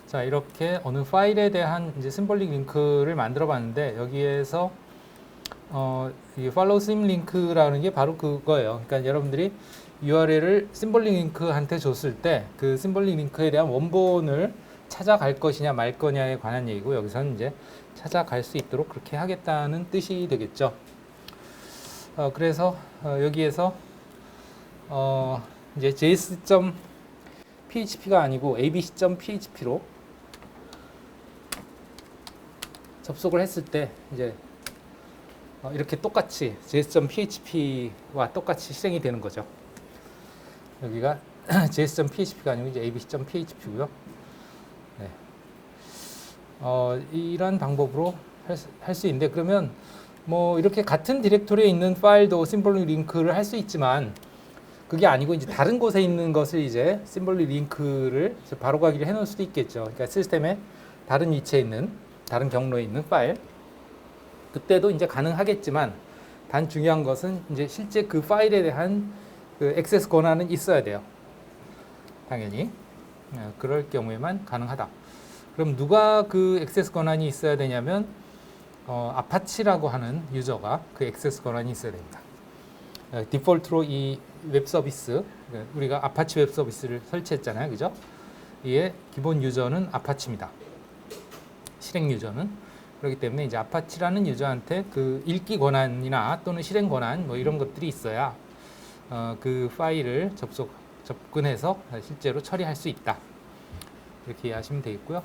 자, 이렇게 어느 파일에 대한 이제 심볼릭 링크를 만들어 봤는데 여기에서 이 follow sim link라는 게 바로 그거예요. 그러니까 여러분들이 URL을 심볼릭 링크한테 줬을 때 그 심볼릭 링크에 대한 원본을 찾아갈 것이냐 말 거냐에 관한 얘기고, 여기서는 이제 찾아갈 수 있도록 그렇게 하겠다는 뜻이 되겠죠. 그래서 여기에서 이제 js.php가 아니고 abc.php로 접속을 했을 때 이제 이렇게 똑같이 js.php와 똑같이 실행이 되는 거죠. 여기가 js.php가 아니고 이제 abc.php고요. 네. 이런 방법으로 할 수 있는데, 그러면 뭐 이렇게 같은 디렉토리에 있는 파일도 심볼릭 링크를 할 수 있지만 그게 아니고 이제 다른 곳에 있는 것을 이제 심볼릭 링크를 바로 가기를 해놓을 수도 있겠죠. 그러니까 시스템의 다른 위치에 있는, 다른 경로에 있는 파일, 그때도 이제 가능하겠지만 단 중요한 것은 이제 실제 그 파일에 대한 그 액세스 권한은 있어야 돼요. 당연히 그럴 경우에만 가능하다. 그럼 누가 그 액세스 권한이 있어야 되냐면 아파치라고 하는 유저가 그 액세스 권한이 있어야 됩니다. 디폴트로 이 웹 서비스, 우리가 아파치 웹 서비스를 설치했잖아요, 그죠? 이의 기본 유저는 아파치입니다. 실행 유저는. 그렇기 때문에 이제 아파치라는 유저한테 그 읽기 권한이나 또는 실행 권한 뭐 이런 것들이 있어야 그 파일을 접근해서 실제로 처리할 수 있다. 이렇게 이해하시면 되겠고요.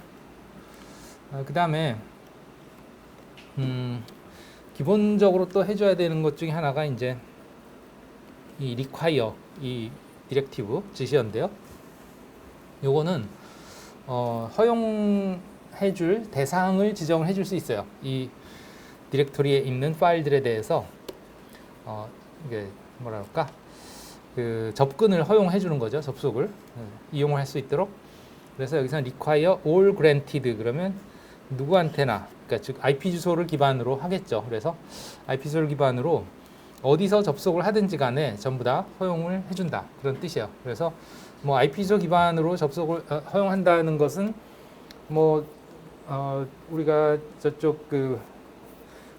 그 다음에 기본적으로 또 해줘야 되는 것 중에 하나가 이제 이 require, 이 디렉티브 지시어인데요. 요거는 허용해줄 대상을 지정을 해줄 수 있어요. 이 디렉토리에 있는 파일들에 대해서 이게 뭐랄까, 그 접근을 허용해 주는 거죠. 접속을 이용을 할 수 있도록. 그래서 여기서는 require all granted, 그러면 누구한테나, 그러니까 즉 IP 주소를 기반으로 하겠죠. 그래서 IP 주소를 기반으로 어디서 접속을 하든지 간에 전부 다 허용을 해준다, 그런 뜻이에요. 그래서 뭐 IP 주소 기반으로 접속을 허용한다는 것은 뭐 우리가 저쪽 그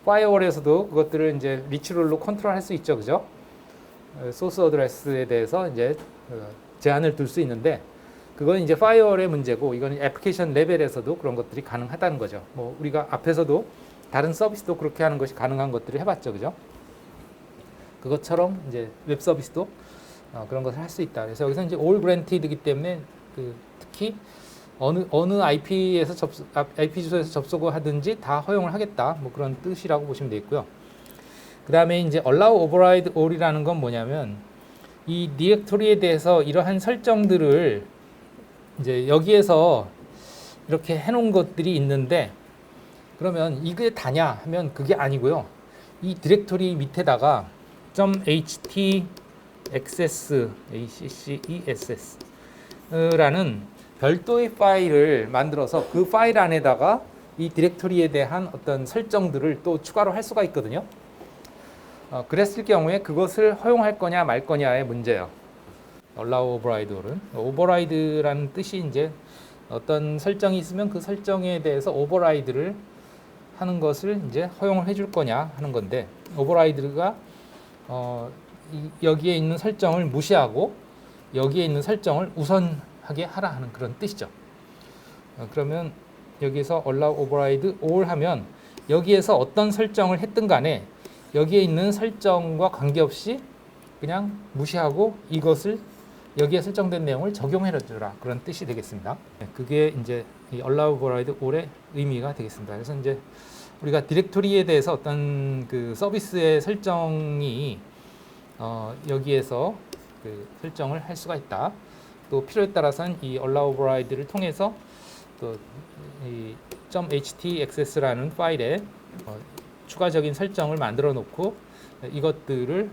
파이어월에서도 그것들을 이제 리치롤로 컨트롤할 수 있죠, 그죠? 소스 어드레스에 대해서 이제 제한을 둘 수 있는데, 그건 이제 파이어월의 문제고, 이건 애플리케이션 레벨에서도 그런 것들이 가능하다는 거죠. 뭐 우리가 앞에서도 다른 서비스도 그렇게 하는 것이 가능한 것들을 해봤죠, 그죠? 그것처럼 이제 웹 서비스도 그런 것을 할 수 있다. 그래서 여기서 이제 all granted이기 때문에 특히 어느 IP에서 IP 주소에서 접속을 하든지 다 허용을 하겠다, 뭐 그런 뜻이라고 보시면 되겠고요. 그 다음에 이제 allow override all이라는 건 뭐냐면, 이 디렉토리에 대해서 이러한 설정들을 이제 여기에서 이렇게 해놓은 것들이 있는데, 그러면 이게 다냐 하면 그게 아니고요. 이 디렉토리 밑에다가 .ht access 라는 별도의 파일을 만들어서 그 파일 안에다가 이 디렉토리에 대한 어떤 설정들을 또 추가로 할 수가 있거든요. 그랬을 경우에 그것을 허용할 거냐 말 거냐의 문제예요. allow override는 override라는 뜻이 이제 어떤 설정이 있으면 그 설정에 대해서 override를 하는 것을 이제 허용을 해줄 거냐 하는 건데, override가 여기에 있는 설정을 무시하고 여기에 있는 설정을 우선하게 하라 하는 그런 뜻이죠. 그러면 여기서 allow override all 하면 여기에서 어떤 설정을 했든 간에 여기에 있는 설정과 관계없이 그냥 무시하고 이것을, 여기에 설정된 내용을 적용해주라, 그런 뜻이 되겠습니다. 그게 이제 이 allow override all의 의미가 되겠습니다. 그래서 이제 우리가 디렉토리에 대해서 어떤 그 서비스의 설정이 여기에서 그 설정을 할 수가 있다. 또 필요에 따라서는 이 allow override를 통해서 또 이 .ht access라는 파일에 추가적인 설정을 만들어 놓고 이것들을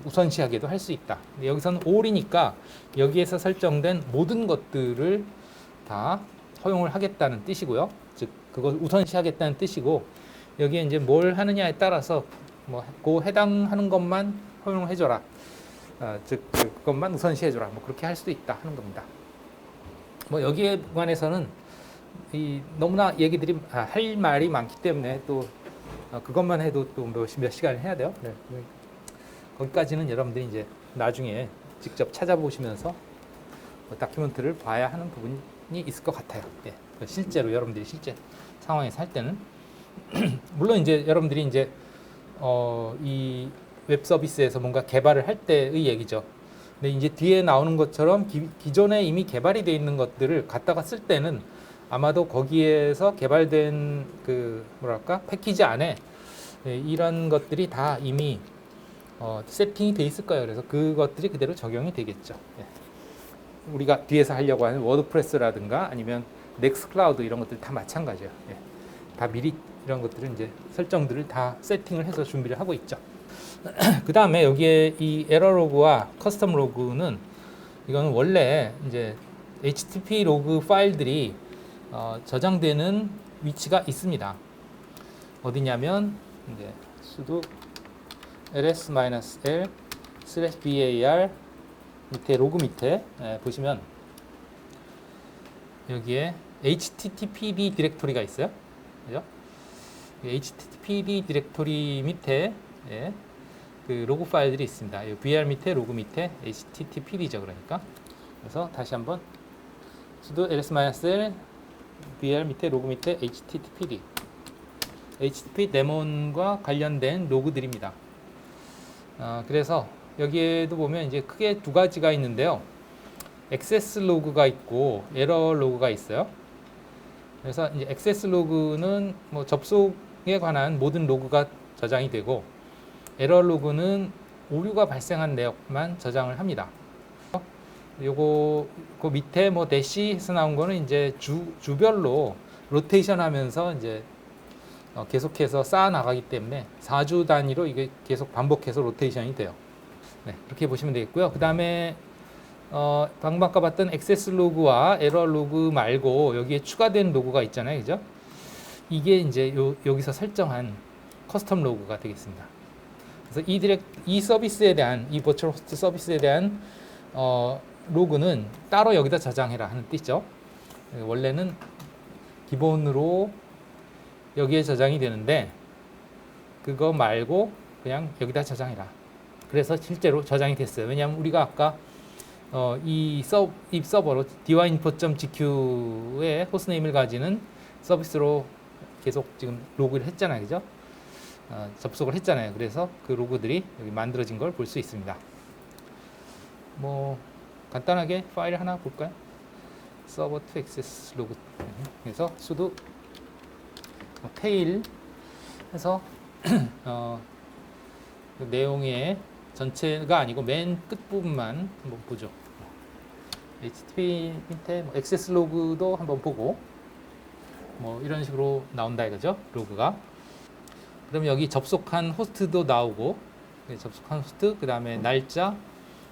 우선시하게도 할 수 있다. 여기서는 all이니까 여기에서 설정된 모든 것들을 다 허용을 하겠다는 뜻이고요. 즉 그걸 우선시하겠다는 뜻이고, 여기에 이제 뭘 하느냐에 따라서 뭐 그 해당하는 것만 허용을 해줘라. 즉 그것만 우선시해줘라. 뭐 그렇게 할 수도 있다 하는 겁니다. 뭐 여기에 관해서는 너무나 얘기들이 할 말이 많기 때문에 또 그것만 해도 또 몇 시간을 해야 돼요. 네. 거기까지는 여러분들이 이제 나중에 직접 찾아보시면서 다큐멘터리를 봐야 하는 부분이 있을 것 같아요. 예. 실제로 여러분들이 실제 상황에서 할 때는 물론 이제 여러분들이 이제 이 웹 서비스에서 뭔가 개발을 할 때의 얘기죠. 근데 이제 뒤에 나오는 것처럼 기존에 이미 개발이 되어 있는 것들을 갖다가 쓸 때는 아마도 거기에서 개발된 그 뭐랄까 패키지 안에 이런 것들이 다 이미 세팅이 돼 있을 거예요. 그래서 그것들이 그대로 적용이 되겠죠. 예. 우리가 뒤에서 하려고 하는 워드프레스라든가 아니면 넥스트클라우드 이런 것들 다 마찬가지예요. 예. 다 미리 이런 것들은 이제 설정들을 다 세팅을 해서 준비를 하고 있죠. 그 다음에 여기에 이 에러 로그와 커스텀 로그는 이거는 원래 이제 HTTP 로그 파일들이 저장되는 위치가 있습니다. 어디냐면 이제 sudo ls-l/var 밑에 로그 밑에 보시면 여기에 httpd 디렉토리가 있어요. 그죠? httpd 디렉토리 밑에 그 로그 파일들이 있습니다. var 밑에 로그 밑에 httpd죠. 그러니까 그래서 다시 한번 sudo ls-l var 밑에 로그 밑에 httpd HTTP 데몬과 관련된 로그들입니다. 그래서 여기에도 보면 이제 크게 두 가지가 있는데요. 액세스 로그가 있고 에러 로그가 있어요. 그래서 이제 액세스 로그는 뭐 접속에 관한 모든 로그가 저장이 되고 에러 로그는 오류가 발생한 내역만 저장을 합니다. 요거 그 밑에 뭐 대시 해서 나온 거는 이제 주별로 로테이션 하면서 이제 계속해서 쌓아 나가기 때문에 4주 단위로 이게 계속 반복해서 로테이션이 돼요. 네, 그렇게 보시면 되겠고요. 그 다음에 방금 아까 봤던 액세스 로그와 에러 로그 말고 여기에 추가된 로그가 있잖아요, 그죠? 이게 이제 여기서 설정한 커스텀 로그가 되겠습니다. 그래서 이 서비스에 대한 이 버추얼 호스트 서비스에 대한 로그는 따로 여기다 저장해라 하는 뜻이죠. 원래는 기본으로 여기에 저장이 되는데 그거 말고 그냥 여기다 저장해라. 그래서 실제로 저장이 됐어요. 왜냐하면 우리가 아까 이 서버로 dynfo.gq의 호스트네임을 가지는 서비스로 계속 지금 로그를 했잖아요, 그죠? 접속을 했잖아요. 그래서 그 로그들이 여기 만들어진 걸 볼 수 있습니다. 뭐 간단하게 파일 하나 볼까요? 서버 to access 로그. 그래서 sudo 테일 해서 그 내용의 전체가 아니고 맨 끝부분만 한번 보죠. HTTP 밑에 뭐 액세스 로그도 한번 보고 뭐 이런 식으로 나온다 이거죠. 로그가. 그럼 여기 접속한 호스트도 나오고 접속한 호스트 그 다음에 날짜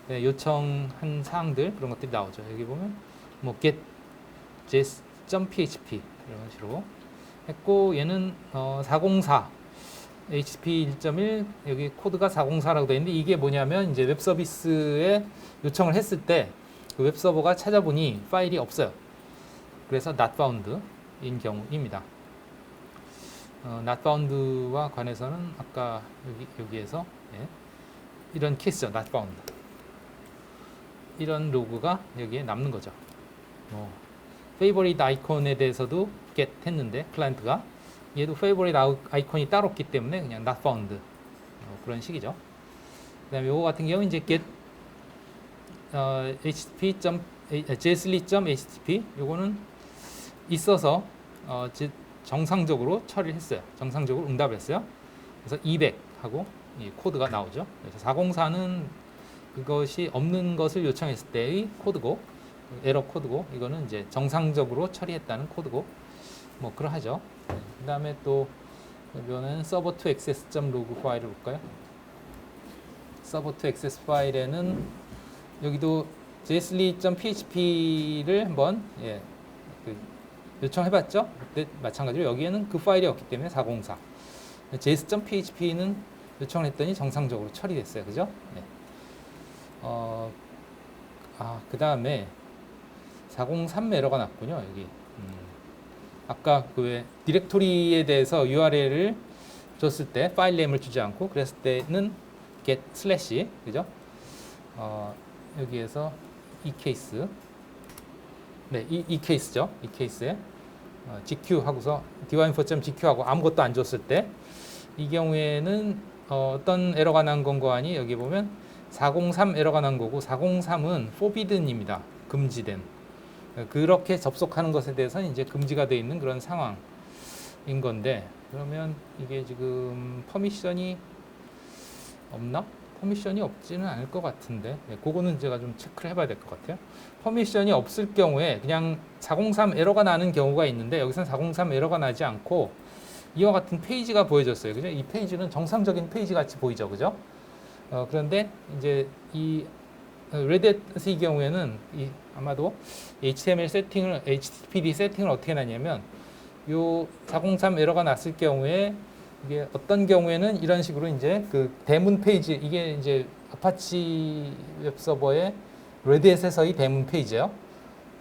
요청한 사항들 그런 것들이 나오죠. 여기 보면 뭐 get js.php 이런 식으로 했고 얘는 404 HTTP 1.1 여기 코드가 404라고 되어 있는데 이게 뭐냐면 이제 웹 서비스에 요청을 했을 때 그 웹 서버가 찾아보니 파일이 없어요. 그래서 not found인 경우입니다. not found와 관해서는 아까 여기에서 이런 케이스죠. not found 이런 로그가 여기에 남는 거죠. favorite 아이콘에 대해서도 get 했는데 클라이언트가 얘도 favorite 아이콘이 따로 없기 때문에 그냥 not found 그런 식이죠. 그 다음에 요거 같은 경우 이제 get jsly.http 요거는 있어서 정상적으로 처리를 했어요. 정상적으로 응답을 했어요. 그래서 200 하고 코드가 나오죠. 그래서 404는 그것이 없는 것을 요청했을 때의 코드고 에러 코드고 이거는 이제 정상적으로 처리했다는 코드고 뭐 그러하죠. 그 다음에 또 이거는 server to access.log 파일을 볼까요? server to access 파일에는 여기도 jsly.php를 한번 요청해봤죠. 그때 마찬가지로 여기에는 그 파일이 없기 때문에 404 js.php는 요청을 했더니 정상적으로 처리됐어요. 그죠? 네. 그 다음에 403 에러가 났군요. 여기 아까 그 왜 디렉토리에 대해서 URL을 줬을 때 파일 네임을 주지 않고 그랬을 때는 get 슬래시 그죠? 여기에서 이 케이스 네, 이 케이스죠. 이 케이스에 GQ 하고서 divinefo.gq 하고 아무것도 안 줬을 때 이 경우에는 어떤 에러가 난 건가 하니 여기 보면 403 에러가 난 거고 403은 forbidden입니다. 금지된. 그렇게 접속하는 것에 대해서는 이제 금지가 되어 있는 그런 상황인 건데 그러면 이게 지금 퍼미션이 없나? 퍼미션이 없지는 않을 것 같은데 그거는 제가 좀 체크를 해봐야 될 것 같아요. 퍼미션이 없을 경우에 그냥 403 에러가 나는 경우가 있는데 여기서는 403 에러가 나지 않고 이와 같은 페이지가 보여졌어요. 그죠? 이 페이지는 정상적인 페이지 같이 보이죠. 그죠? 그런데 이제 이 레드햇의 경우에는 아마도 HTML 세팅을, HTTPD 세팅을 어떻게 하냐면 요 403 에러가 났을 경우에 이게 어떤 경우에는 이런 식으로 이제 그 대문 페이지 이게 이제 아파치 웹서버의 레드햇에서의 대문 페이지예요.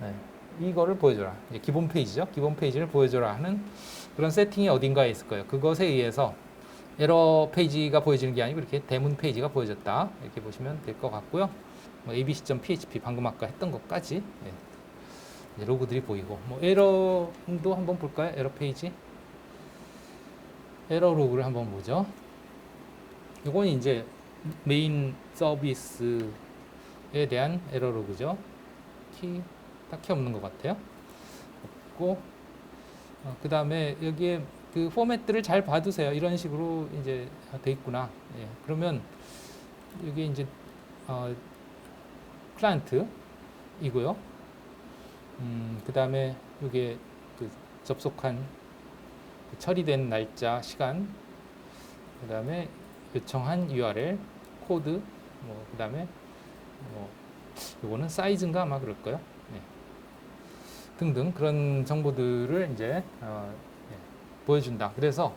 네. 이거를 보여줘라. 이제 기본 페이지죠. 기본 페이지를 보여줘라 하는 그런 세팅이 어딘가에 있을 거예요. 그것에 의해서 에러 페이지가 보여지는 게 아니고 이렇게 대문 페이지가 보여졌다. 이렇게 보시면 될 것 같고요. 뭐 abc.php 방금 아까 했던 것까지 이제 로그들이 보이고 뭐 에러도 한번 볼까요? 에러 페이지 에러 로그를 한번 보죠. 이건 이제 메인 서비스에 대한 에러 로그죠. 딱히 없는 것 같아요. 없고 그 다음에 여기에 그 포맷들을 잘 봐두세요. 이런 식으로 이제 돼 있구나. 예, 그러면 여기 이제 클라이언트이고요. 그 다음에 이게 그 접속한 그 처리된 날짜, 시간, 그 다음에 요청한 URL, 코드, 뭐 그 다음에 뭐 요거는 사이즈인가 아마 그럴 거예요. 네. 등등 그런 정보들을 이제 보여준다. 그래서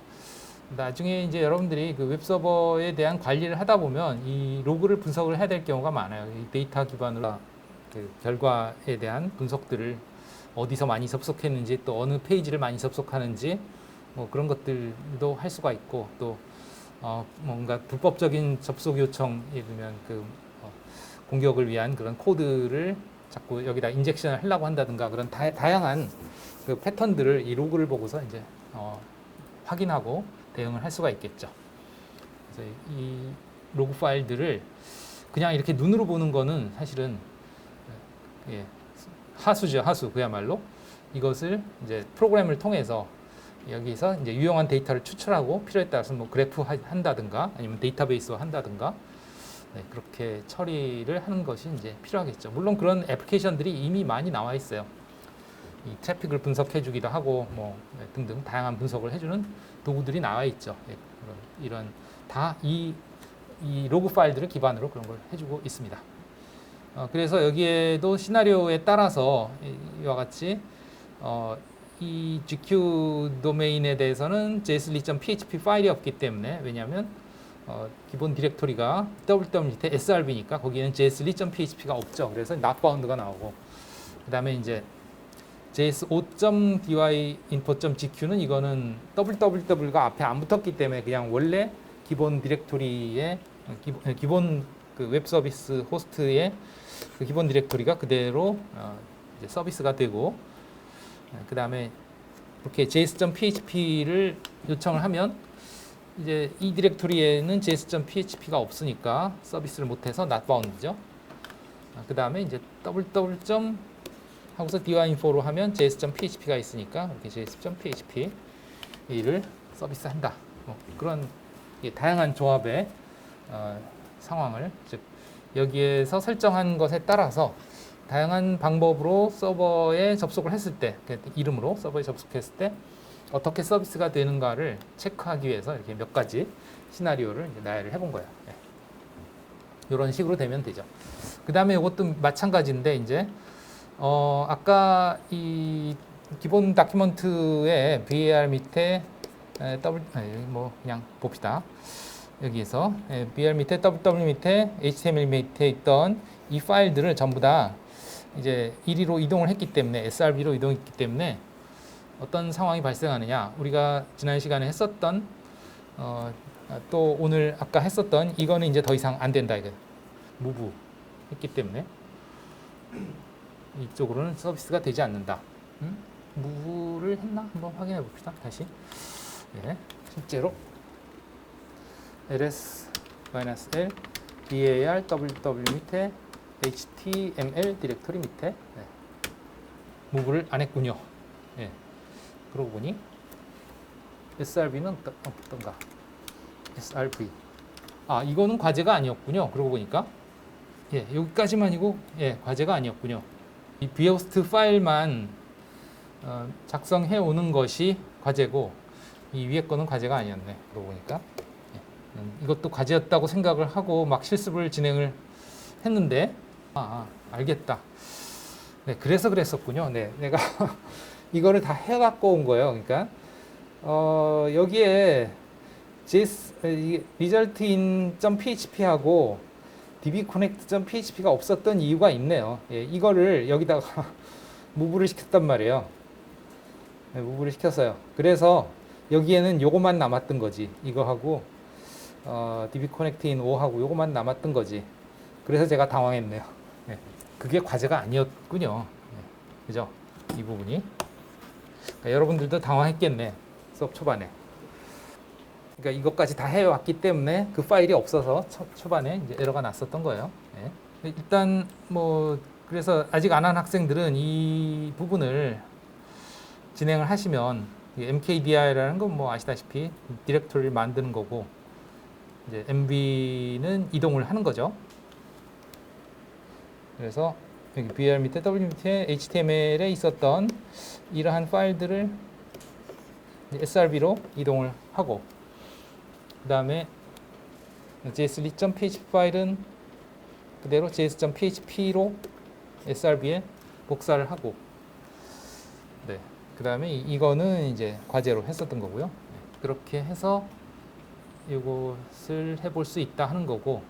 나중에 이제 여러분들이 그 웹서버에 대한 관리를 하다 보면 이 로그를 분석을 해야 될 경우가 많아요. 이 데이터 기반으로 그 결과에 대한 분석들을 어디서 많이 접속했는지 또 어느 페이지를 많이 접속하는지 뭐 그런 것들도 할 수가 있고 또 뭔가 불법적인 접속 요청 예를 들면 그 공격을 위한 그런 코드를 자꾸 여기다 인젝션을 하려고 한다든가 그런 다양한 그 패턴들을 이 로그를 보고서 이제 확인하고 대응을 할 수가 있겠죠. 그래서 이 로그 파일들을 그냥 이렇게 눈으로 보는 거는 사실은 하수죠, 하수 그야말로 이것을 이제 프로그램을 통해서 여기서 이제 유용한 데이터를 추출하고 필요에 따라서 뭐 그래프 한다든가 아니면 데이터베이스화 한다든가 그렇게 처리를 하는 것이 이제 필요하겠죠. 물론 그런 애플리케이션들이 이미 많이 나와 있어요. 이 트래픽을 분석해주기도 하고 뭐 등등 다양한 분석을 해주는 도구들이 나와 있죠. 이런 다 이 로그 파일들을 기반으로 그런 걸 해주고 있습니다. 그래서 여기에도 시나리오에 따라서 이와 같이 이 GQ 도메인에 대해서는 jsli.php 파일이 없기 때문에 왜냐하면 기본 디렉토리가 www 밑에 srb니까 거기에는 jsli.php가 없죠. 그래서 notbound가 나오고 그 다음에 이제 js5.dyinfo.gq는 이거는 www가 앞에 안 붙었기 때문에 그냥 원래 기본 디렉토리의 기본 그 웹 서비스 호스트의 그 기본 디렉토리가 그대로 이제 서비스가 되고 그 다음에 이렇게 js.php를 요청을 하면 이제 이 디렉토리에는 js.php가 없으니까 서비스를 못해서 notbound죠. 그 다음에 이제 www 하고서 divinfo로 하면 js.php가 있으니까 이렇게 js.php를 서비스한다. 그런 다양한 조합의 상황을 즉 여기에서 설정한 것에 따라서 다양한 방법으로 서버에 접속을 했을 때 이름으로 서버에 접속했을 때 어떻게 서비스가 되는가를 체크하기 위해서 이렇게 몇 가지 시나리오를 이제 나열을 해본 거예요. 이런 식으로 되면 되죠. 그 다음에 이것도 마찬가지인데 이제 아까 이 기본 다큐먼트에 var 밑에 뭐 그냥 봅시다. 여기에서 var 밑에 ww 밑에 html 밑에 있던 이 파일들을 전부 다 이제 1위로 이동을 했기 때문에 srb로 이동했기 때문에 어떤 상황이 발생하느냐? 우리가 지난 시간에 했었던 또 오늘 아까 했었던 이거는 이제 더 이상 안 된다 이거. 무브 했기 때문에 이쪽으로는 서비스가 되지 않는다. 무브를 했나? 한번 확인해 봅시다. 다시. 예, 실제로 ls-l var ww 밑에 html 디렉토리 밑에 무브를 안 했군요. 예. 그러고 보니 srb는 어떤가? srv. 아, 이거는 과제가 아니었군요. 그러고 보니까 예, 여기까지만이고 예, 과제가 아니었군요. 이 vhost 파일만 작성해 오는 것이 과제고 이 위에 거는 과제가 아니었네. 그러고 보니까 이것도 과제였다고 생각을 하고 막 실습을 진행을 했는데 알겠다. 네, 그래서 그랬었군요. 네, 내가 이거를 다 해갖고 온 거예요. 그러니까 여기에 resultin.php하고 dbconnect.php가 없었던 이유가 있네요. 예, 이거를 여기다가 무브를 시켰단 말이에요. 네, 무브를 시켰어요. 그래서 여기에는 요거만 남았던 거지. 이거하고 dbconnectin 5하고 요거만 남았던 거지. 그래서 제가 당황했네요. 네, 그게 과제가 아니었군요. 네, 그죠? 이 부분이. 그러니까 여러분들도 당황했겠네. 수업 초반에. 그러니까 이것까지 다 해왔기 때문에 그 파일이 없어서 초반에 이제 에러가 났었던 거예요. 네. 일단 뭐 그래서 아직 안 한 학생들은 이 부분을 진행을 하시면 mkdir이라는 건 뭐 아시다시피 디렉토리를 만드는 거고 이제 mv는 이동을 하는 거죠. 그래서 여기 vir 밑에 w 밑에 html에 있었던 이러한 파일들을 srb로 이동을 하고 그 다음에 jsli.php 파일은 그대로 js.php로 srb에 복사를 하고 네, 그 다음에 이거는 이제 과제로 했었던 거고요. 네, 그렇게 해서 이것을 해볼 수 있다 하는 거고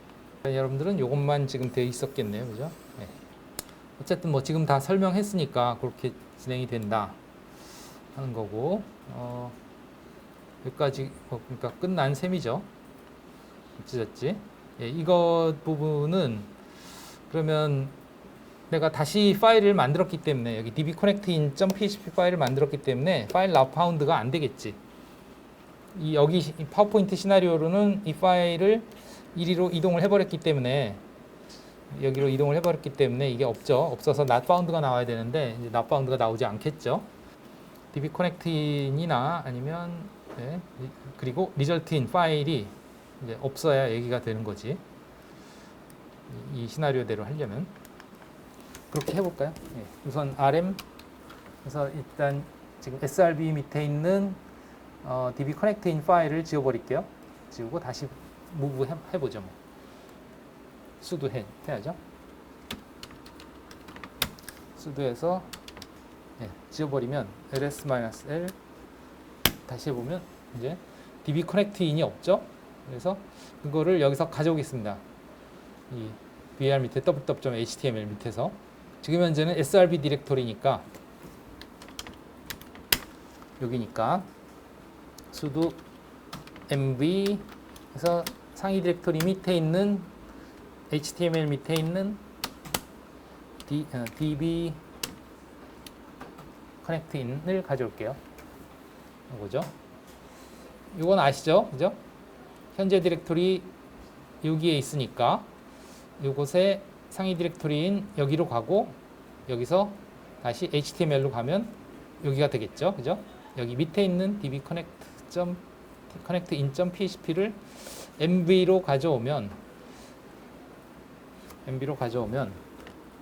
여러분들은 이것만 지금 되어 있었겠네요. 그죠? 네. 어쨌든 뭐 지금 다 설명했으니까 그렇게 진행이 된다 하는 거고 여기까지 그러니까 끝난 셈이죠. 어찌됐지? 예, 이것 부분은 그러면 내가 다시 파일을 만들었기 때문에 여기 dbconnectin.php 파일을 만들었기 때문에 파일 now found가 안 되겠지. 여기 파워포인트 시나리오로는 이 파일을 이리로 이동을 해버렸기 때문에 여기로 이동을 해버렸기 때문에 이게 없죠. 없어서 not found가 나와야 되는데 이제 not found가 나오지 않겠죠. dbconnectin이나 아니면 네, 그리고 resultin 파일이 이제 없어야 얘기가 되는 거지. 이 시나리오대로 하려면 그렇게 해볼까요? 네, 우선 rm 그래서 일단 지금 srb 밑에 있는 dbconnectin 파일을 지워버릴게요. 지우고 다시 move 해보죠. 뭐. sudo 해야죠. sudo에서 네, 지워버리면 ls-l 다시 해보면 이제 dbconnectin이 없죠. 그래서 그거를 여기서 가져오겠습니다. 이 vir 밑에 www.html 밑에서 지금 현재는 srb 디렉토리니까 여기니까 sudo mv 해서 상위 디렉토리 밑에 있는 html 밑에 있는 db connectin을 가져올게요. 이거죠. 이건 아시죠? 그죠? 현재 디렉토리 여기에 있으니까 이곳에 상위 디렉토리인 여기로 가고 여기서 다시 html로 가면 여기가 되겠죠. 그죠? 여기 밑에 있는 dbconnectin.php를 mv로 가져오면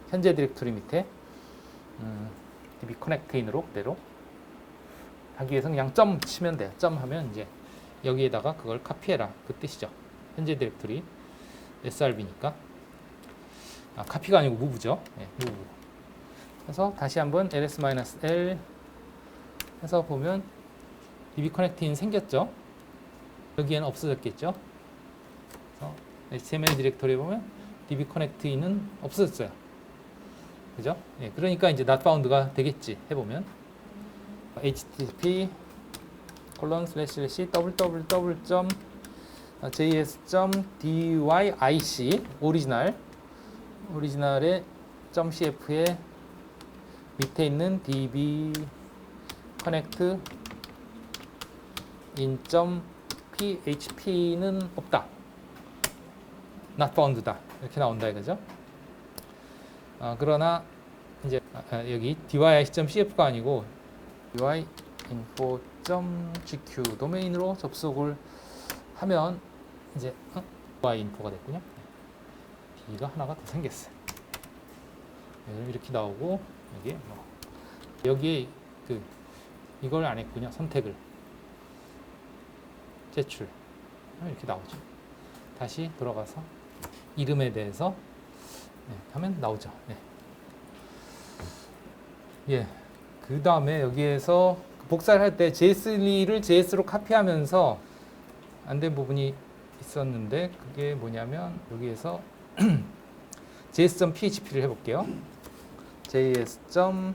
현재 디렉토리 밑에 dbconnectin으로 그대로 하기 위해서 그냥 점 치면 돼요. 점 하면 이제 여기에다가 그걸 카피해라 그 뜻이죠. 현재 디렉토리 srb니까 카피가 아니고 무브죠. 네, 무브. 그래서 다시 한번 ls-l 해서 보면 dbconnectin 생겼죠. 여기에는 없어졌겠죠. 그래서 html 디렉토리에 보면 dbconnectin은 없어졌어요. 그죠? 예, 그러니까 이제 not found가 되겠지 해보면 http www.js.dyc 오리지널의 .cf에 밑에 있는 db connect in .php는 없다. not found다. 이렇게 나온다 이거죠. 그러나 이제 여기 dyc.cf가 아니고 dyinfo.gq 도메인으로 접속을 하면 이제 dyinfo가 됐군요. B가 하나가 더 생겼어요. 이렇게 나오고 여기에 여기에 이걸 안 했군요. 선택을 제출 이렇게 나오죠. 다시 돌아가서 이름에 대해서 하면 나오죠. 그 다음에 여기에서 복사를 할 때 JS2를 JS로 카피하면서 안 된 부분이 있었는데 그게 뭐냐면 여기에서 js.php를 해볼게요. js.php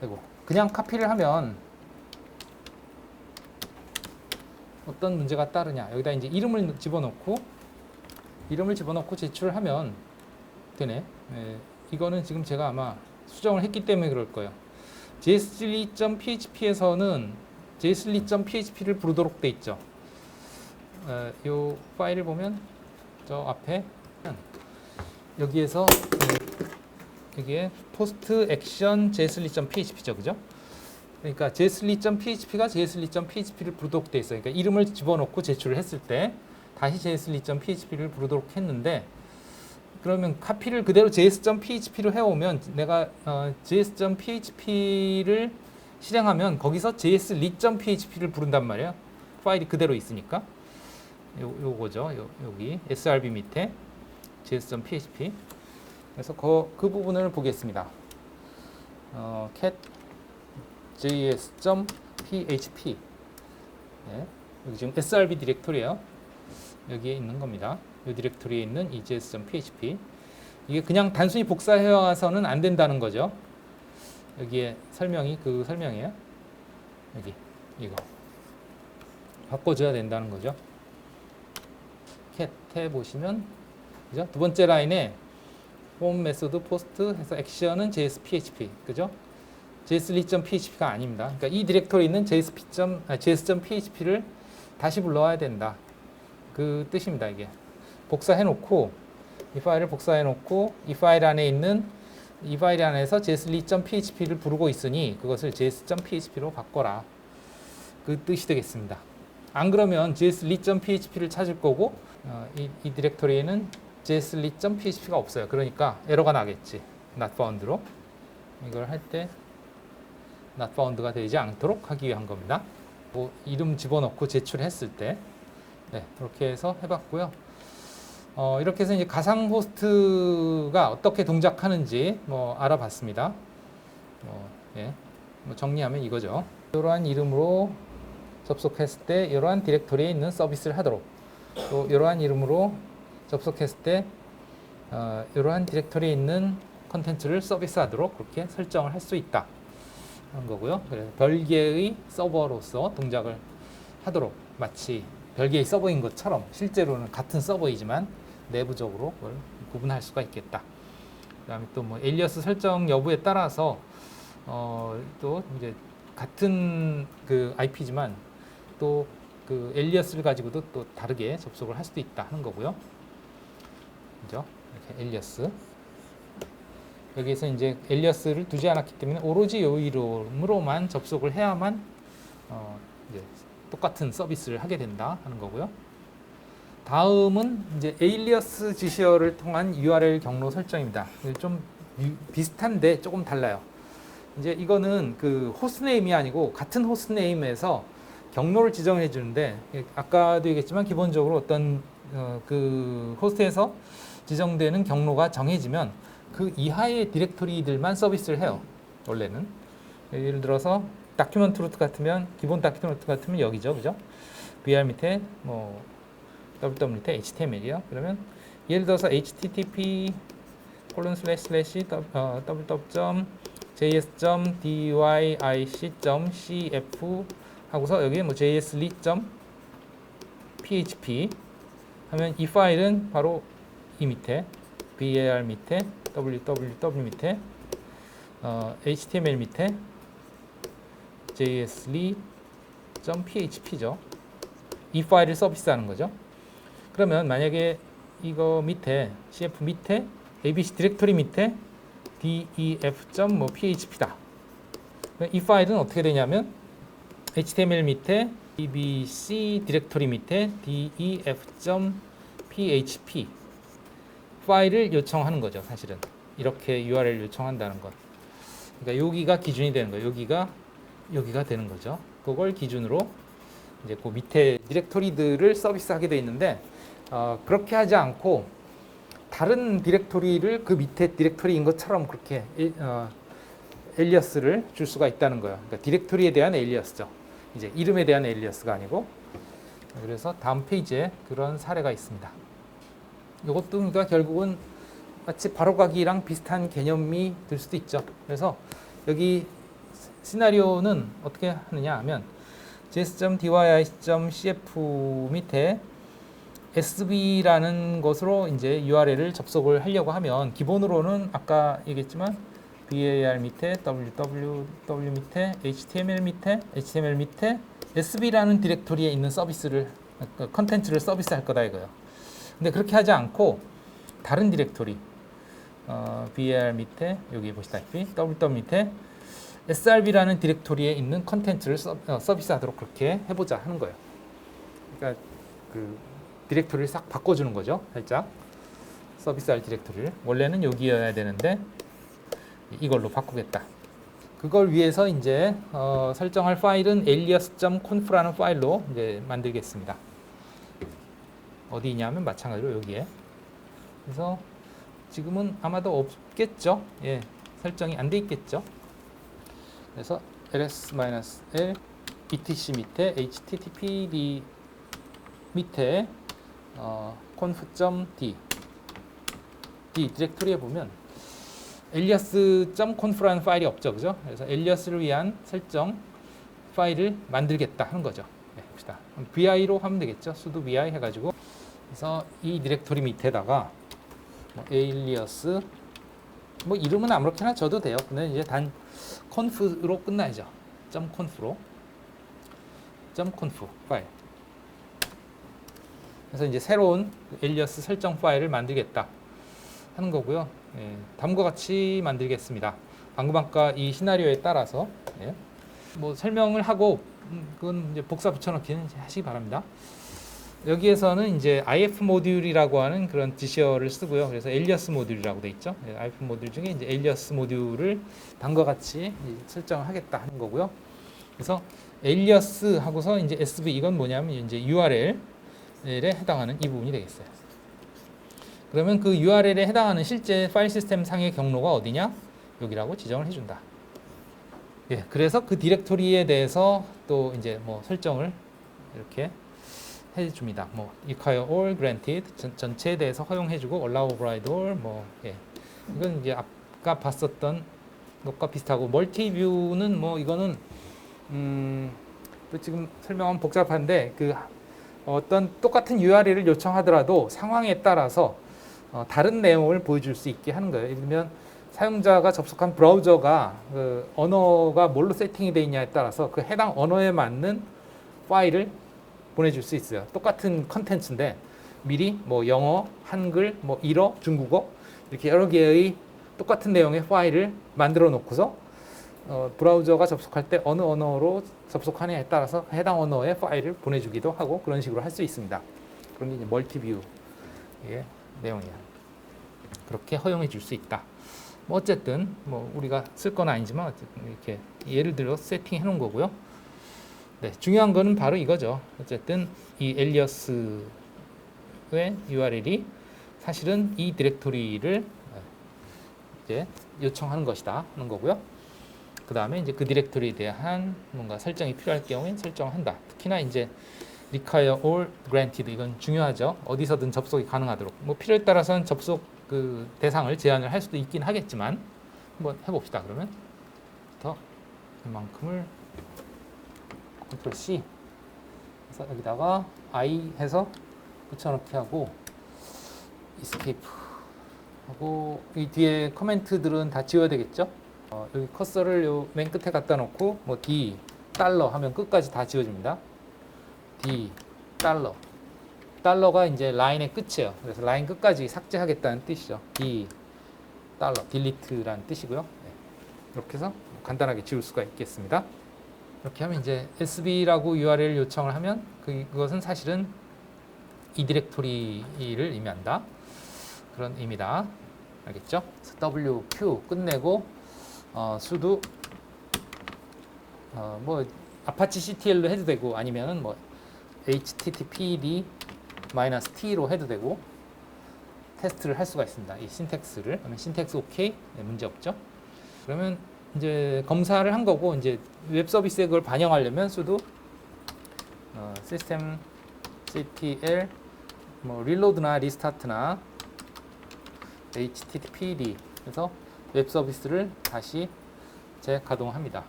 되고 그냥 카피를 하면 어떤 문제가 따르냐. 여기다 이제 이름을 집어넣고 제출을 하면 되네. 이거는 지금 제가 아마 수정을 했기 때문에 그럴 거예요. js2.php에서는 js2.php를 부르도록 돼 있죠. 이 파일을 보면 저 앞에 여기에서 여기에 post action js2.php죠, 그죠? 그러니까 js2.php가 js2.php를 부르도록 돼 있어요. 그러니까 이름을 집어넣고 제출을 했을 때 다시 js2.php를 부르도록 했는데 그러면 카피를 그대로 js.php로 해오면 내가 js.php를 실행하면 거기서 js.php를 부른단 말이에요. 파일이 그대로 있으니까. 요거죠. 여기 srb 밑에 js.php. 그래서 그 부분을 보겠습니다. cat js.php. 여기 지금 srb 디렉토리예요. 여기에 있는 겁니다. 이 디렉토리에 있는 이 js.php. 이게 그냥 단순히 복사해와서는 안 된다는 거죠. 여기에 설명이 그 설명이에요. 여기 이거 바꿔줘야 된다는 거죠. cat 보시면 그죠? 두 번째 라인에 form method post 해서 액션은 js.php 그죠? js.php가 아닙니다. 그러니까 이 디렉토리에 있는 js.php를 다시 불러와야 된다. 그 뜻입니다. 이게 복사해놓고 이 파일을 복사해놓고 이 파일 안에 있는 이 파일 안에서 js.php를 부르고 있으니 그것을 js.php로 바꿔라. 그 뜻이 되겠습니다. 안 그러면 js.php를 찾을 거고 이 디렉토리에는 js.php가 없어요. 그러니까 에러가 나겠지. not found로 이걸 할 때 not found가 되지 않도록 하기 위한 겁니다. 뭐 이름 집어넣고 제출했을 때 그렇게 해서 해봤고요. 이렇게 해서 이제 가상 호스트가 어떻게 동작하는지 알아봤습니다. 정리하면 이거죠. 이러한 이름으로 접속했을 때 이러한 디렉토리에 있는 서비스를 하도록, 또 이러한 이름으로 접속했을 때 이러한 디렉토리에 있는 컨텐츠를 서비스하도록 그렇게 설정을 할 수 있다 하는 거고요. 그래서 별개의 서버로서 동작을 하도록, 마치 별개의 서버인 것처럼 실제로는 같은 서버이지만 내부적으로 그걸 구분할 수가 있겠다. 그다음에 또 에일리어스 설정 여부에 따라서 또 이제 같은 그 IP지만 또 그 에일리어스를 가지고도 또 다르게 접속을 할 수도 있다 하는 거고요. 그죠? 이렇게 에일리어스. 여기에서 이제 에일리어스를 두지 않았기 때문에 오로지 이 이름으로만 접속을 해야만 이제 똑같은 서비스를 하게 된다 하는 거고요. 다음은 이제 에일리어스 지시어를 통한 URL 경로 설정입니다. 좀 비슷한데 조금 달라요. 이제 이거는 그 호스트네임이 아니고 같은 호스트네임에서 경로를 지정해 주는데, 아까도 얘기했지만 기본적으로 어떤 그 호스트에서 지정되는 경로가 정해지면 그 이하의 디렉토리들만 서비스를 해요. 원래는 예를 들어서 다큐먼트 루트 같으면, 기본 다큐먼트 루트 같으면 여기죠, 그죠? BR 밑에 www 밑에 HTML이요. 그러면 예를 들어서 http:// js.dyic.cf 하고서 여기에 뭐 jsli.php 하면 이 파일은 바로 이 밑에 var 밑에 www 밑에 html 밑에 jsli.php죠. 이 파일을 서비스하는 거죠. 그러면 만약에 이거 밑에 cf 밑에 abc 디렉토리 밑에 def.php다. 이 파일은 어떻게 되냐면 html 밑에 abc 디렉토리 밑에 def.php 파일을 요청하는 거죠. 사실은 이렇게 URL 요청한다는 것. 그러니까 여기가 기준이 되는 거예요. 여기가 되는 거죠. 그걸 기준으로 이제 그 밑에 디렉토리들을 서비스하게 돼 있는데 그렇게 하지 않고 다른 디렉토리를 그 밑에 디렉토리인 것처럼 그렇게 엘리어스를 줄 수가 있다는 거예요. 그러니까 디렉토리에 대한 엘리어스죠. 이제 이름에 대한 엘리어스가 아니고. 그래서 다음 페이지에 그런 사례가 있습니다. 이것도 그러니까 결국은 마치 바로가기랑 비슷한 개념이 될 수도 있죠. 그래서 여기 시나리오는 어떻게 하느냐 하면 js.dyi.cf 밑에 sb라는 것으로 이제 URL을 접속을 하려고 하면 기본으로는 아까 얘기했지만 var 밑에 www 밑에 html 밑에 sb라는 디렉토리에 있는 서비스를 컨텐츠를 서비스할 거다 이거예요. 근데 그렇게 하지 않고 다른 디렉토리 var 밑에 여기 보시다시피 www 밑에 srb라는 디렉토리에 있는 컨텐츠를 서비스하도록 그렇게 해보자 하는 거예요. 그러니까 그 디렉토리를 싹 바꿔주는 거죠. 살짝 서비스할 디렉토리를 원래는 여기여야 되는데 이걸로 바꾸겠다. 그걸 위해서 이제 설정할 파일은 alias.conf라는 파일로 이제 만들겠습니다. 어디 있냐면 마찬가지로 여기에. 그래서 지금은 아마도 없겠죠. 예, 설정이 안 돼 있겠죠. 그래서 ls-l etc 밑에 httpd 밑에 conf.d 디렉토리에 보면 alias.conf라는 파일이 없죠, 그죠? 그래서 alias를 위한 설정 파일을 만들겠다 하는 거죠. 네, 봅시다. vi로 하면 되겠죠. sudo vi 해가지고 그래서 이 디렉토리 밑에다가 뭐 alias 뭐 이름은 아무렇게나 줘도 돼요. 근데 이제 단 conf로 끝나야죠. .conf로 .conf 파일. 그래서 이제 새로운 alias 설정 파일을 만들겠다 하는 거고요. 예, 다음과 같이 만들겠습니다. 방금 아까 이 시나리오에 따라서 예, 뭐 설명을 하고 그건 이제 복사 붙여넣기는 하시기 바랍니다. 여기에서는 이제 if 모듈이라고 하는 그런 지시어를 쓰고요. 그래서 alias 모듈이라고 돼 있죠. 예, if 모듈 중에 이제 alias 모듈을 다음과 같이 설정을 하겠다 하는 거고요. 그래서 alias 하고서 이제 sv 이건 뭐냐면 이제 URL에 해당하는 이 부분이 되겠어요. 그러면 그 URL에 해당하는 실제 파일 시스템 상의 경로가 어디냐? 여기라고 지정을 해준다. 예, 그래서 그 디렉토리에 대해서 또 이제 뭐 설정을 이렇게 해줍니다. 뭐 require all granted 전체에 대해서 허용해주고 allow override all 뭐 예. 이건 이제 아까 봤었던 것과 비슷하고 멀티뷰는 뭐 이거는 또 지금 설명하면 복잡한데 그 어떤 똑같은 URL을 요청하더라도 상황에 따라서 다른 내용을 보여줄 수 있게 하는 거예요. 예를 들면 사용자가 접속한 브라우저가 그 언어가 뭘로 세팅이 되어 있냐에 따라서 그 해당 언어에 맞는 파일을 보내줄 수 있어요. 똑같은 컨텐츠인데 미리 뭐 영어, 한글, 뭐 일어, 중국어 이렇게 여러 개의 똑같은 내용의 파일을 만들어 놓고서 브라우저가 접속할 때 어느 언어로 접속하느냐에 따라서 해당 언어의 파일을 보내주기도 하고 그런 식으로 할 수 있습니다. 그런 게 이제 멀티뷰의 내용이에요. 그렇게 허용해 줄 수 있다. 뭐 어쨌든 뭐 우리가 쓸 건 아니지만 어쨌든 이렇게 예를 들어 세팅해 놓은 거고요. 네, 중요한 거는 바로 이거죠. 어쨌든 이 alias의 URL이 사실은 이 디렉토리를 이제 요청하는 것이다 하는 거고요. 그 다음에 이제 그 디렉토리에 대한 뭔가 설정이 필요할 경우에 설정한다. 특히나 이제 require all granted 이건 중요하죠. 어디서든 접속이 가능하도록. 뭐 필요에 따라서는 접속 그 대상을 제한을 할 수도 있긴 하겠지만 한번 해봅시다. 그러면 이만큼을 컨트롤 C 해서 여기다가 I 해서 붙여넣기 하고 이스케이프 하고 이 뒤에 커멘트들은 다 지워야 되겠죠? 여기 커서를 요 맨 끝에 갖다 놓고 뭐 D 달러 하면 끝까지 다 지워집니다. D 달러 달러가 이제 라인의 끝이에요. 그래서 라인 끝까지 삭제하겠다는 뜻이죠. D 달러 딜리트라는 뜻이고요. 네. 이렇게 해서 간단하게 지울 수가 있겠습니다. 이렇게 하면 이제 SB라고 URL 요청을 하면 그것은 사실은 이 디렉토리를 의미한다. 그런 의미다. 알겠죠? WQ 끝내고 sudo 뭐 아파치 CTL로 해도 되고 아니면은 뭐 httpd -t로 해도 되고 테스트를 할 수가 있습니다. 이 신텍스를. 그러면 신텍스 OK 네, 문제 없죠? 그러면 이제 검사를 한 거고 이제 웹 서비스에 그걸 반영하려면 sudo system ctl 뭐 reload나 restart나 httpd 해서 웹 서비스를 다시 재가동합니다.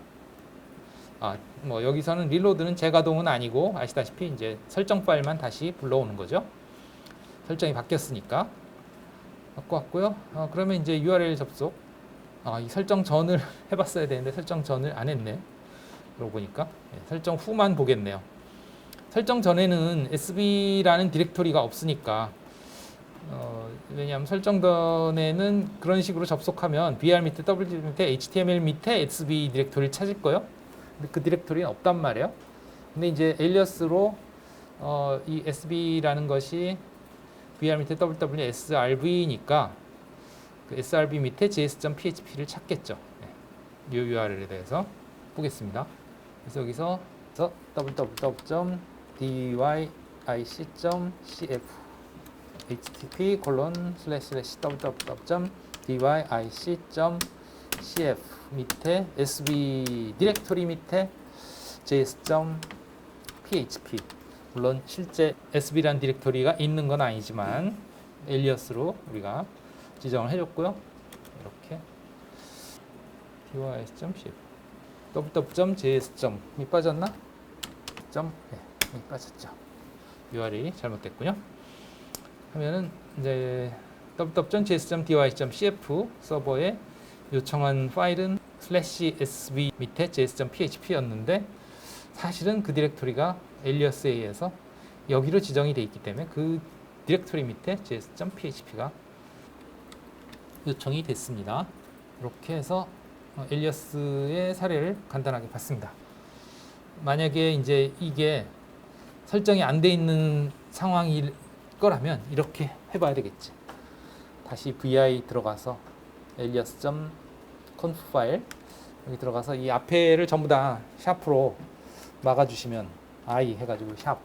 뭐 여기서는 reload는 재가동은 아니고 아시다시피 이제 설정 파일만 다시 불러오는 거죠. 설정이 바뀌었으니까 갖고 왔고요. 그러면 이제 URL 접속. 이 설정 전을 해봤어야 되는데 설정 전을 안 했네. 그러고 보니까 설정 후만 보겠네요. 설정 전에는 SB라는 디렉토리가 없으니까 왜냐하면 설정 전에는 그런 식으로 접속하면 BR 밑에 W 밑에 HTML 밑에 SB 디렉토리를 찾을 거예요. 근데 그 디렉토리는 없단 말이에요. 근데 이제 엘리어스로 이 SB라는 것이 BR 밑에 WWSRV니까 그 SRV 밑에 js.php를 찾겠죠. 이 URL에 대해서 보겠습니다. 그래서 여기서 www.dyic.cf http://www.dyic.cf 밑에 sb 디렉토리 밑에 js.php 물론 실제 sb라는 디렉토리가 있는 건 아니지만 엘리어스로 우리가 지정을 해줬고요. 이렇게 dys.cf www.js.이 빠졌나? 네, 빠졌죠. URL이 잘못됐군요. 하면은 이제 www.js.dy.cf 서버에 요청한 파일은 /sb 밑에 js.php였는데 사실은 그 디렉토리가 엘리어스에 의해서 여기로 지정이 되어 있기 때문에 그 디렉토리 밑에 js.php가 요청이 됐습니다. 이렇게 해서 엘리어스의 사례를 간단하게 봤습니다. 만약에 이제 이게 설정이 안 돼 있는 상황일 거라면 이렇게 해봐야 되겠지. 다시 vi 들어가서 alias.conf 파일 여기 들어가서 이 앞에를 전부 다 샤프로 막아주시면 i 해가지고 샵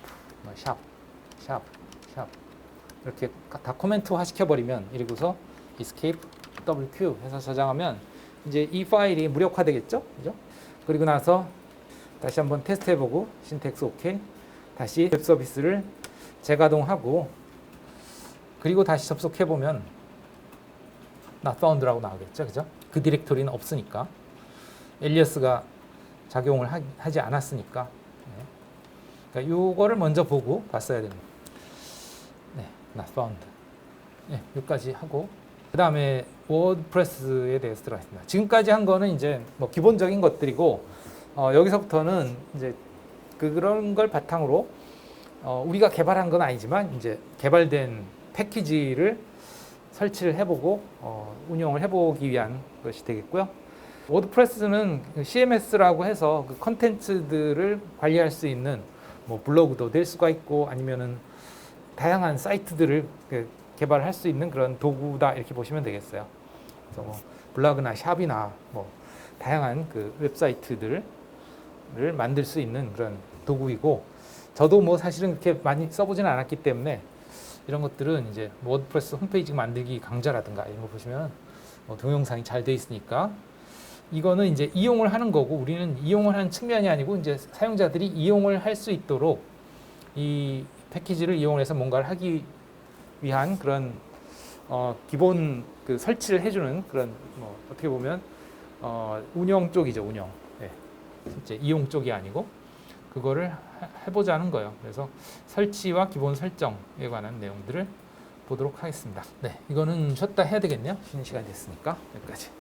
이렇게 다 코멘트화 시켜버리면 이러고서 escape wq 해서 저장하면 이제 이 파일이 무력화되겠죠, 그죠? 그리고 나서 다시 한번 테스트해보고 신텍스 OK 다시 웹 서비스를 재가동하고 그리고 다시 접속해보면 not found라고 나오겠죠, 그죠? 그 디렉토리는 없으니까 엘리어스가 작용을 하지 않았으니까 그러니까 요거를 먼저 보고 봤어야 됩니다. 네, not found. 네, 여기까지 하고 그 다음에 워드프레스에 대해서 들어가겠습니다. 지금까지 한 거는 이제 뭐 기본적인 것들이고 여기서부터는 이제 그런 걸 바탕으로 우리가 개발한 건 아니지만 이제 개발된 패키지를 설치를 해보고 운영을 해보기 위한 것이 되겠고요. 워드프레스는 CMS라고 해서 그 컨텐츠들을 관리할 수 있는 뭐 블로그도 될 수가 있고 아니면은 다양한 사이트들을 개발할 수 있는 그런 도구다 이렇게 보시면 되겠어요. 그래서 뭐 블로그나 샵이나 뭐 다양한 그 웹사이트들을 만들 수 있는 그런 도구이고 저도 뭐 사실은 그렇게 많이 써보지는 않았기 때문에 이런 것들은 이제 워드프레스 홈페이지 만들기 강좌라든가 이런 거 보시면 뭐 동영상이 잘 돼 있으니까 이거는 이제 이용을 하는 거고 우리는 이용을 하는 측면이 아니고 이제 사용자들이 이용을 할 수 있도록 이 패키지를 이용해서 뭔가를 하기 위한 그런 기본 그 설치를 해주는 그런 뭐 어떻게 보면 운영 쪽이죠, 운영. 네. 실제 이용 쪽이 아니고 그거를 해보자는 거예요. 그래서 설치와 기본 설정에 관한 내용들을 보도록 하겠습니다. 네, 이거는 쉬었다 해야 되겠네요. 쉬는 시간이 됐으니까 여기까지.